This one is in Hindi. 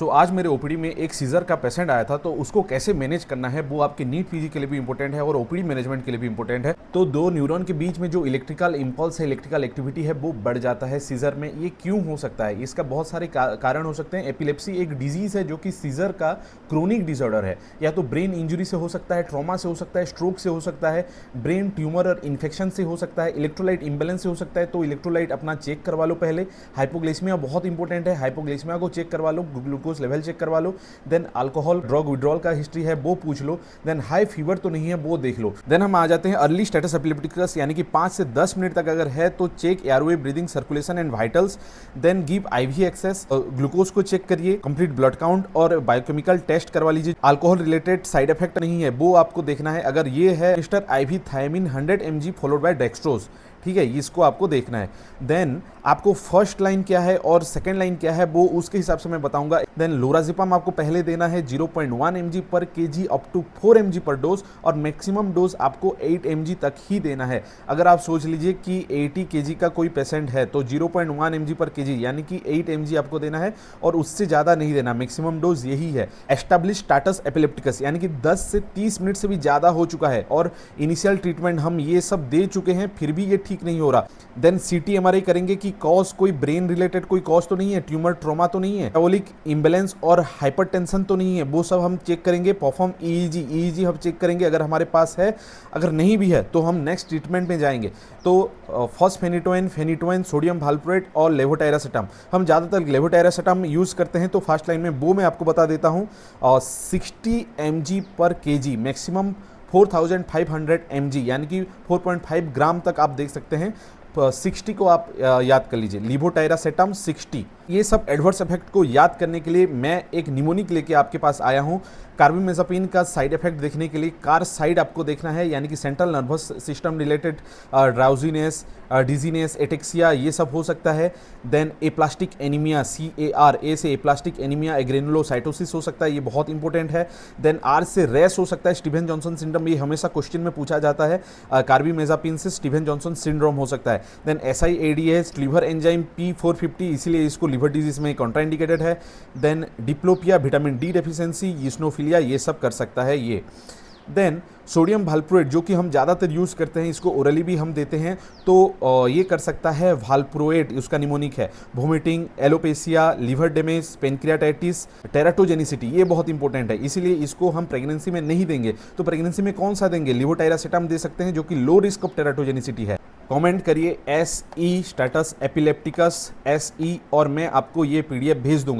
तो आज मेरे ओपीडी में एक सीजर का पेशेंट आया था, तो उसको कैसे मैनेज करना है वो आपके नीट पीजी के लिए भी इंपॉर्टेंट है और ओपीडी मैनेजमेंट के लिए भी इंपॉर्टेंट है। तो दो न्यूरॉन के बीच में जो इलेक्ट्रिकल इंपल्स है, इलेक्ट्रिकल एक्टिविटी है, वो बढ़ जाता है सीजर में। ये क्यों हो सकता है? इसका बहुत सारे कारण हो सकते हैं। एपिलेप्सी एक डिजीज है जो कि सीजर का क्रोनिक डिसऑर्डर है। या तो ब्रेन इंजरी से हो सकता है, ट्रॉमा से हो सकता है, स्ट्रोक से हो सकता है, ब्रेन ट्यूमर और इन्फेक्शन से हो सकता है, इलेक्ट्रोलाइट इम्बेलेंस से हो सकता है। तो इलेक्ट्रोलाइट अपना चेक करवा लो पहले। हाइपोग्लाइसेमिया बहुत इंपॉर्टेंट है, हाइपोग्लाइसेमिया को चेक करवा लो, ग्लूकोज लेवल चेक करवा लो। देन अल्कोहल ड्रग विड्रॉल का हिस्ट्री है वो पूछ लो। देन हाई फीवर तो नहीं है वो देख लो। देन हम आ जाते हैं अर्ली स्टेटस एपिलेप्टिकस, यानी कि 5 से 10 मिनट तक अगर है तो check airway, breathing, circulation and vitals. Then give IV access, glucose को चेक करिए, कंप्लीट ब्लड काउंट और बायोकेमिकल टेस्ट करवा लीजिए। अल्कोहल रिलेटेड साइड इफेक्ट नहीं है वो आपको देखना है। अगर ये है register IV thiamine 100 mg followed by dextrose, ठीक है, इसको आपको देखना है। देन आपको फर्स्ट लाइन क्या है और सेकेंड लाइन क्या है वो उसके हिसाब से मैं बताऊंगा। देन लोराजिपम आपको पहले देना है 0.1 mg पर केजी अप टू 4 mg पर डोज, और मैक्सिमम डोज आपको 8 mg तक ही देना है। अगर आप सोच लीजिए कि 80 kg का कोई पेशेंट है तो 0.1 mg पर केजी यानी कि 8 mg आपको देना है और उससे ज़्यादा नहीं देना। मैक्सिमम डोज यही है। एस्टैब्लिश स्टेटस एपिलेप्टिकस, यानी कि 10 से 30 मिनट से भी ज़्यादा हो चुका है और इनिशियल ट्रीटमेंट हम ये सब दे चुके हैं, फिर भी ये ठीक नहीं हो रहा। देन सीटी एमआरआई करेंगे कि कॉज कोई ब्रेन रिलेटेड कोई कॉज तो नहीं है, ट्यूमर ट्रॉमा तो नहीं है, मेटाबॉलिक इम्बैलेंस और हाइपरटेंशन तो नहीं है, वो सब हम चेक करेंगे। परफॉर्म ईईजी हम चेक करेंगे अगर हमारे पास है। अगर नहीं भी है तो हम नेक्स्ट ट्रीटमेंट में जाएंगे। तो फॉस्फेनिटोइन, फेनिटोइन, सोडियम वाल्प्रोएट और लेवोटायरासेटाम, हम ज़्यादातर लेवोटायरासेटाम यूज़ करते हैं। तो फास्ट लाइन में वो मैं आपको बता देता हूँ। 60 mg पर केजी, मैक्सिमम 4500 mg यानी कि 4.5 ग्राम तक आप देख सकते हैं। 60 को आप याद कर लीजिए, लेवोटायरासेटाम 60। ये सब एडवर्स इफेक्ट को याद करने के लिए मैं एक निमोनिक लेके आपके पास आया हूँ। कार्बामेज़ापिन का साइड इफेक्ट देखने के लिए कार साइड आपको देखना है, यानी कि central nervous system related drowsiness, dizziness, ataxia, ये सब हो सकता है। देन एप्लास्टिक एनीमिया, CAR, ए से एप्लास्टिक एनीमिया, एग्रेनुलोसाइटोसिस हो सकता है, ये बहुत इंपॉर्टेंट है। देन आर से रेस हो सकता है, स्टीवन जॉनसन सिंड्रोम, ये हमेशा क्वेश्चन में पूछा जाता है। कार्बामेज़ापिन से स्टीवन जॉनसन सिंड्रोम हो सकता है। Then SIADS, liver enzyme P450, इसीलिए इसको लिवर डिजीज में कॉन्ट्राइंडिकेटेड है। Then diplopia, vitamin D deficiency, eosinophilia, ये सब कर सकता है ये। देन सोडियम वाल्प्रोएट, जो कि हम ज़्यादातर यूज़ करते हैं, इसको ओरली भी हम देते हैं, तो ये कर सकता है वाल्प्रोएट, उसका निमोनिक है। Vomiting, alopecia, liver damage, pancreatitis, teratogenicity, ये बहुत इंपॉर्टेंट है, इसीलिए इसको हम प्रेगनेंसी में नहीं देंगे। तो प्रेगनेंसी में कौन सा देंगे? लेवोटायरासेटाम दे सकते हैं, जो कि लो रिस्क ऑफ टेराटोजेनिसिटी है। कमेंट करिए SE स्टेटस एपिलेप्टिकस SE और मैं आपको ये PDF भेज दूंगा।